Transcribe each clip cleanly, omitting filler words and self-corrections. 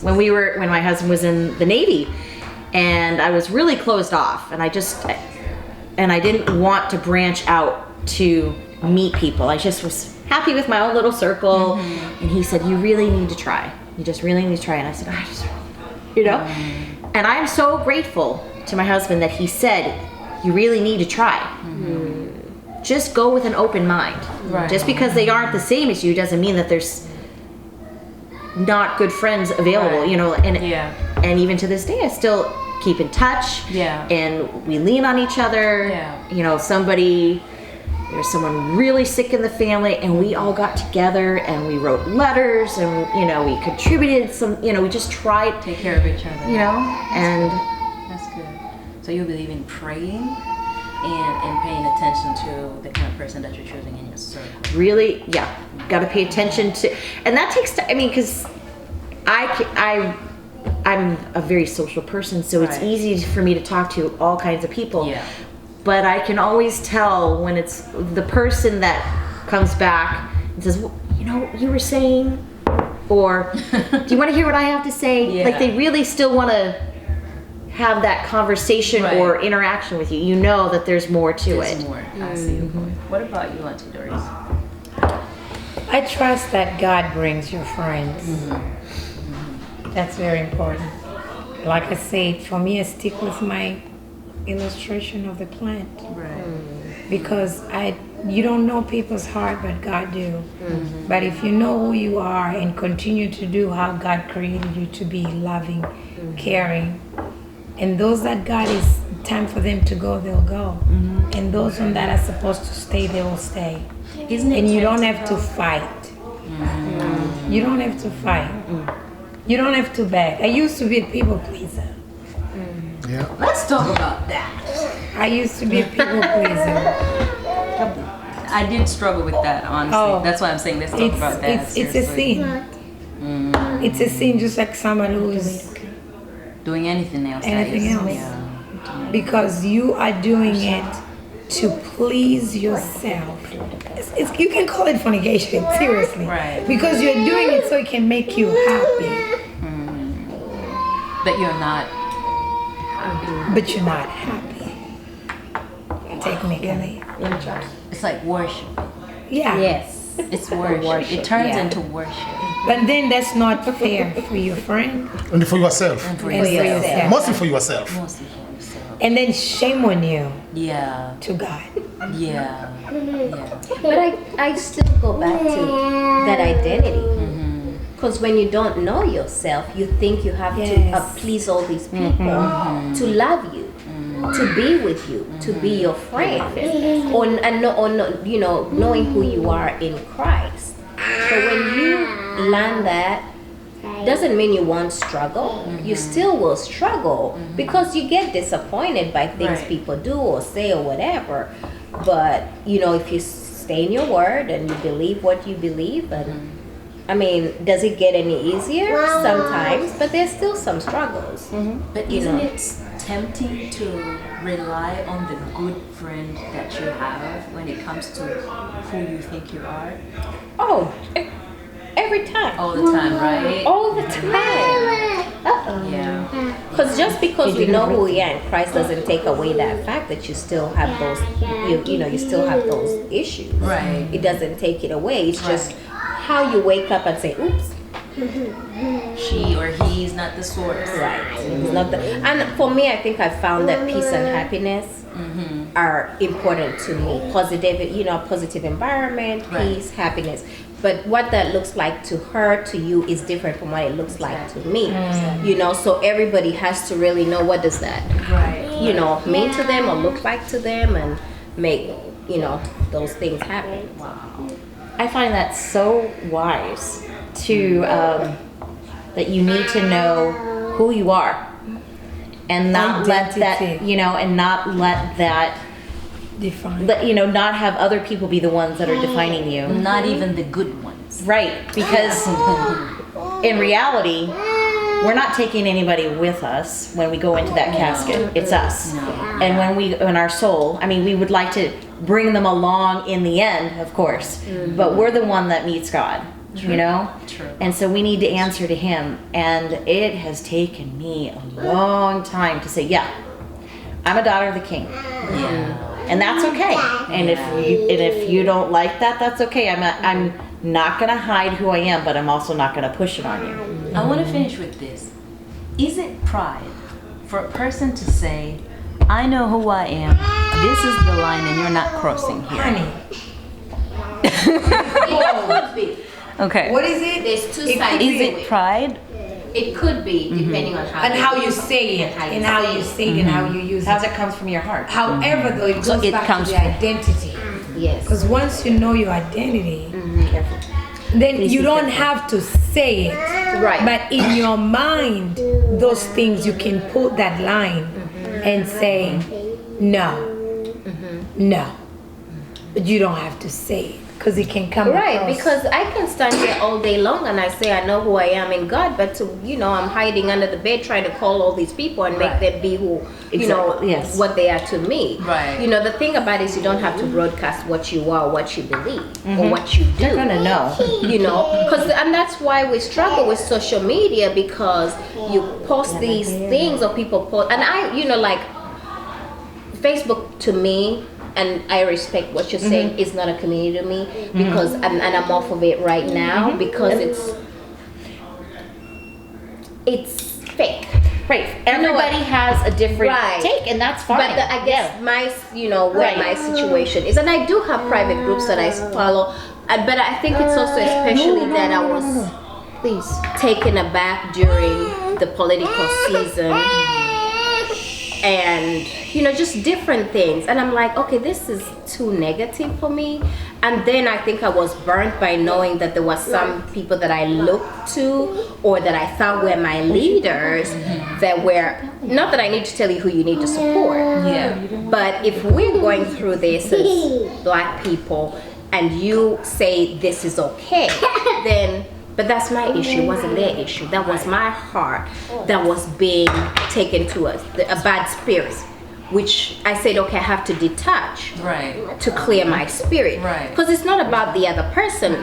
when my husband was in the Navy, and I was really closed off, and I didn't want to branch out to meet people. I just was happy with my own little circle. And he said, you really need to try. You just really need to try. And I said, and I'm so grateful to my husband that he said, you really need to try. Just go with an open mind. Right. Just because they aren't the same as you doesn't mean that there's not good friends available, and even to this day I still keep in touch, and we lean on each other. There's someone really sick in the family, and we all got together and we wrote letters, and we contributed some, we just tried take care of each other, and that's good. So you believe in praying and paying attention to the kind of person that you're choosing in your circle. Really, got to pay attention to, and that takes time. I mean, because I'm a very social person, so it's easy for me to talk to all kinds of people. But I can always tell when it's the person that comes back and says, well, you were saying, or do you want to hear what I have to say? Like they really still want to have that conversation or interaction with you. You know that there's more to it. More. I see your point. What about you, Auntie Doris? I trust that God brings your friends. That's very important. Like I said, for me, I stick with my illustration of the plant. Because you don't know people's heart, but God do. But if you know who you are and continue to do how God created you to be, loving, caring, and those that God is time for them to go, they'll go. And those that are supposed to stay, they will stay. And you don't have to fight. You don't have to fight. You don't have to beg. I used to be a people pleaser. Let's talk about that. I used to be a people pleaser. I did struggle with that, honestly. That's why I'm saying let's talk about that. It's a sin. It's a sin, just like someone who is doing anything else. Because you are doing it to please yourself. You can call it fornication, seriously. Because you're doing it so it can make you happy. But you're not happy. But you're not happy. Technically. It's like worship. Yes. It's worship. It turns into worship. But then that's not fair for your friend. And for yourself. And for yourself. Mostly for yourself. And then shame on you. To God. But I still go back to that identity. Because when you don't know yourself, you think you have to please all these people to love you, to be with you, to be your friend, or knowing who you are in Christ. But when you learn that, doesn't mean you won't struggle. You still will struggle because you get disappointed by things people do or say or whatever. But if you stay in your word and you believe what you believe, and does it get any easier? Sometimes, but there's still some struggles. But isn't it tempting to rely on the good friend that you have when it comes to who you think you are? Oh, every time. All the time, right? All the time. Because just because we know who we are in Christ doesn't take away that fact that you still have those, you still have those issues. It doesn't take it away. It's just how you wake up and say, oops. She or he is not the source. It's not and for me, I think I found that peace and happiness are important to me. Positive environment, peace, happiness. But what that looks like to her, to you, is different from what it looks like to me. So everybody has to really know what does that, mean to them or look like to them, and make, those things happen. I find that so wise to that you need to know who you are, and not let that, and not let that define. Not have other people be the ones that are defining you. Not even the good ones. Right, because in reality, we're not taking anybody with us when we go into that casket. It's us. And when we, in our soul, we would like to bring them along in the end, of course, but we're the one that meets God. you know? True. And so we need to answer to him. And it has taken me a long time to say, yeah, I'm a daughter of the King. Yeah. And that's okay. And if you don't like that, that's okay. I'm not gonna hide who I am, but I'm also not gonna push it on you. I want to finish with this. Is it pride for a person to say, I know who I am, this is the line and you're not crossing here? Honey. It could be. Okay. What is it? There's two It sides. could Is to it pride? It could be, depending on how And how you say it, and how you say it, and how you use How's it. it comes from your heart. However, though, it So goes it back comes to the from- identity. Yes. Because once you know your identity, Careful. then Please you be don't careful. have to say it. Right. But in your mind, those things, you can put that line and say, no, no. But you don't have to say it, because it can come Right, across. because I can stand here all day long and I say I know who I am in God, but I'm hiding under the bed trying to call all these people and make Right. them be who, Exactly, yes. what they are to me. Right. The thing about it is you don't have to broadcast what you are, what you believe, or what you do. They're gonna know. And that's why we struggle with social media, because you post these things or people post, and like Facebook to me, and I respect what you're saying, is not a community to me, because and I'm off of it right now because it's fake. Right. Everybody has a different Right. take, and that's fine. But I guess what my situation is, and I do have private groups that I follow, but I think it's also especially that I was Please. taken aback during the political season, and just different things, and I'm like, okay, this is too negative for me. And then I think I was burnt by knowing that there was some people that I looked to or that I thought were my leaders that were, not that I need to tell you who you need to support, but if we're going through this as Black people and you say this is okay, then but that's my issue, it wasn't their issue. That was my heart that was being taken to a bad spirit, which I said, okay, I have to detach to clear my spirit. Right. Because it's not about the other person,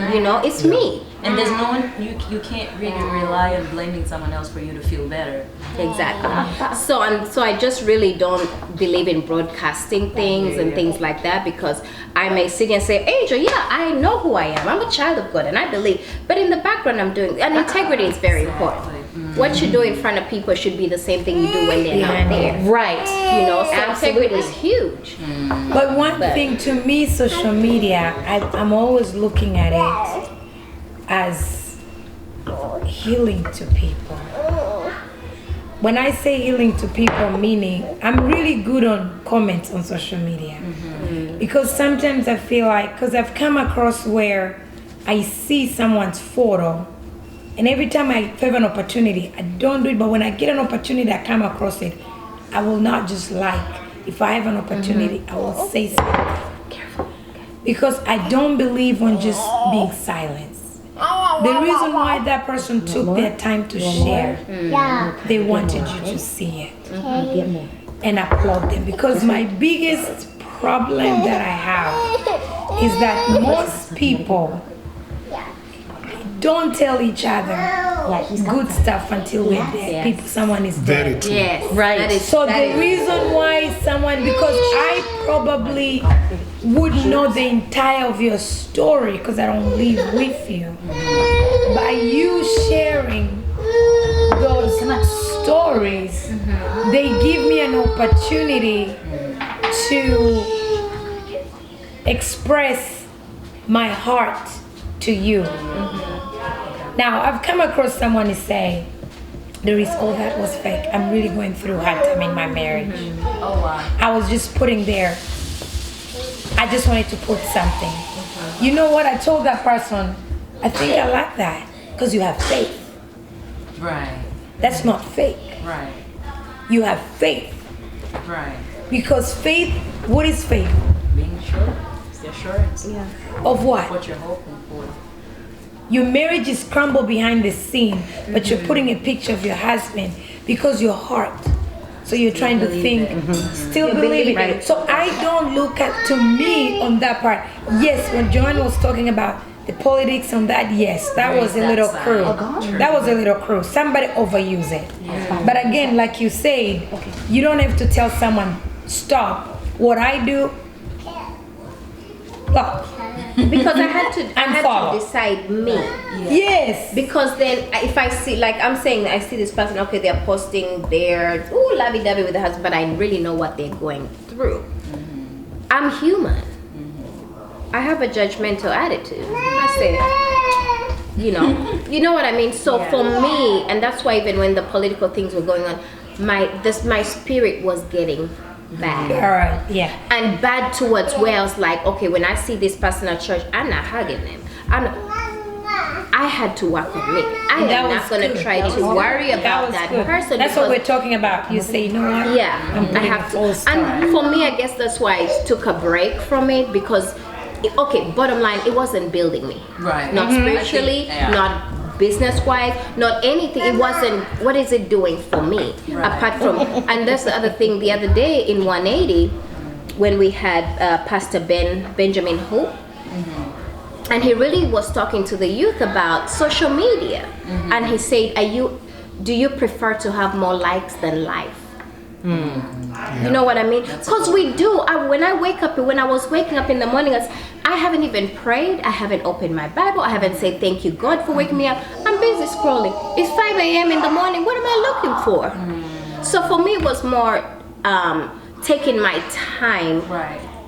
it's me. And there's no one, you can't really rely on blaming someone else for you to feel better. Exactly. So I just really don't believe in broadcasting things and things like that, because I may sit and say, Angel, yeah, I know who I am. I'm a child of God and I believe. But in the background I'm doing, and integrity is very important. What you do in front of people should be the same thing you do when they're not there. Right. So integrity is huge. But one thing, to me, social media, I'm always looking at it as healing to people. When I say healing to people, meaning I'm really good on comments on social media. Because sometimes I feel like, because I've come across where I see someone's photo, and every time I have an opportunity, I don't do it, but when I get an opportunity, I come across it, I will not just like. If I have an opportunity, I will say something. Careful. Because I don't believe on just being silenced. The reason why that person took their time to share, they wanted you to see it. And applaud them. Because my biggest problem that I have is that most people don't tell each other good stuff until we're dead. Someone is dead. Very true. Yes. Right. So the reason why because I probably would know the entire of your story, because I don't live with you. By you sharing those stories, they give me an opportunity to express my heart to you. Now, I've come across someone who say, that was fake. I'm really going through a hard time in my marriage. Oh wow. I was just putting there, I just wanted to put something. You know what? I told that person, I think I like that because you have faith. Right. That's not fake. Right. You have faith. Right. Because faith, what is faith? Being sure. It's the assurance. Of what? What you're hoping for. Your marriage is crumbled behind the scene, but you're putting a picture of your husband because your heart. So you're trying to think, still believe it. So I don't look at, to me, on that part. Yes, when Joanne was talking about the politics on that, yes, that was a little cruel. That was a little cruel. Somebody overuse it. But again, like you said, you don't have to tell someone, stop. What I do, look. Because I had to decide me. Yes. Because then if I see, like I'm saying, I see this person, okay, they're posting their lovey-dovey with the husband, but I really know what they're going through. I'm human. I have a judgmental attitude. I say, you know what I mean? So for me, and that's why even when the political things were going on, my spirit was getting bad. All right, yeah. And bad towards where I was like, okay, when I see this person at church, I'm not hugging them. I had to work on me. I am not going to try to worry about that person. That's what we're talking about. You say, you know what? Yeah, I have to. And for me, I guess that's why I took a break from it, because, okay, bottom line, it wasn't building me. Right. Not spiritually, not business-wise, not anything. It wasn't, what is it doing for me? Apart from, and that's the other thing, the other day in 180, when we had Pastor Benjamin Hope, and he really was talking to the youth about social media. And he said, do you prefer to have more likes than life? You know what I mean? Because we do. When I was waking up in the morning, I haven't even prayed. I haven't opened my Bible. I haven't said thank you, God, for waking me up. I'm busy scrolling. It's 5 a.m. in the morning. What am I looking for? So for me, it was more taking my time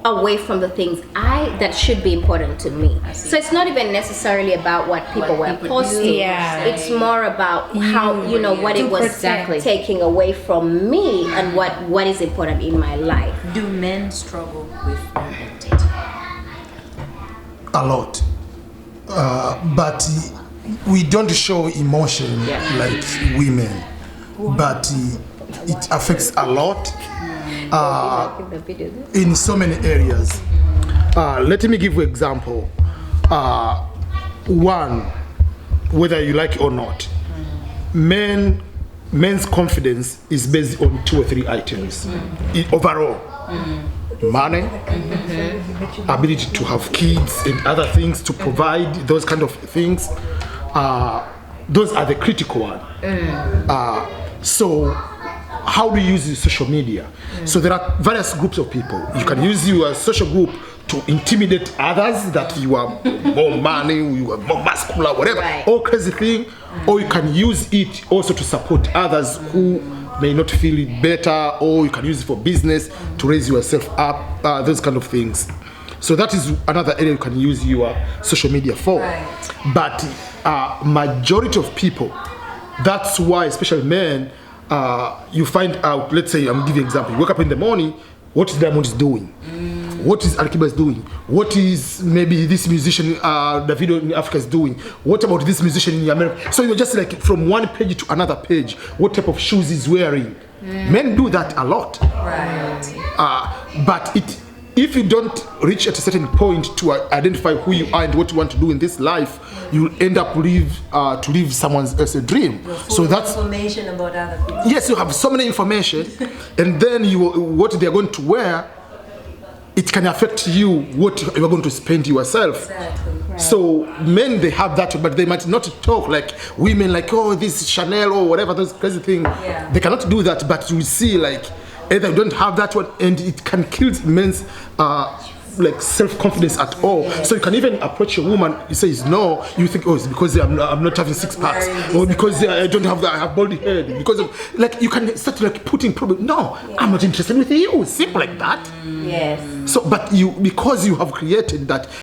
away from the things that should be important to me. So it's not even necessarily about what people were posting. It's more about how, what it was taking away from me and what is important in my life. Do men struggle with identity? A lot. But we don't show emotion like women. But it affects a lot. In so many areas. Let me give you an example. One, whether you like it or not, men's confidence is based on 2 or 3 items. Overall, money, ability to have kids and other things to provide, those kind of things. Those are the critical ones. So how do you use social media? So there are various groups of people. You can use your social group to intimidate others that you are more money, you are more muscular, whatever, all crazy thing. Or you can use it also to support others who may not feel it better, or you can use it for business to raise yourself up, those kind of things. So that is another area you can use your social media for. But majority of people, that's why, especially men, you find out, let's say, I'm giving you an example. You wake up in the morning, what is Diamond is doing? What is Alikiba is doing? What is maybe this musician, Davido in Africa is doing? What about this musician in America? So you're just like from one page to another page, what type of shoes he's wearing. Men do that a lot. But if you don't reach at a certain point to identify who you are and what you want to do in this life, you end up to live someone else's dream. So that's information about other people. Yes, you have so many information, and then what they're going to wear, it can affect you what you're going to spend yourself. So men, they have that, but they might not talk like women, like, oh, this Chanel or whatever, those crazy things. They cannot do that, but you see, like, either you don't have that one, and it can kill men's like self-confidence at all. So you can even approach a woman, he says no, you think, oh, it's because I'm not having 6 packs, or because I don't have I have bald head, because of, like, you can start like putting problem. No, I'm not interested with you. Simple like that. Yes. So, but because you have created that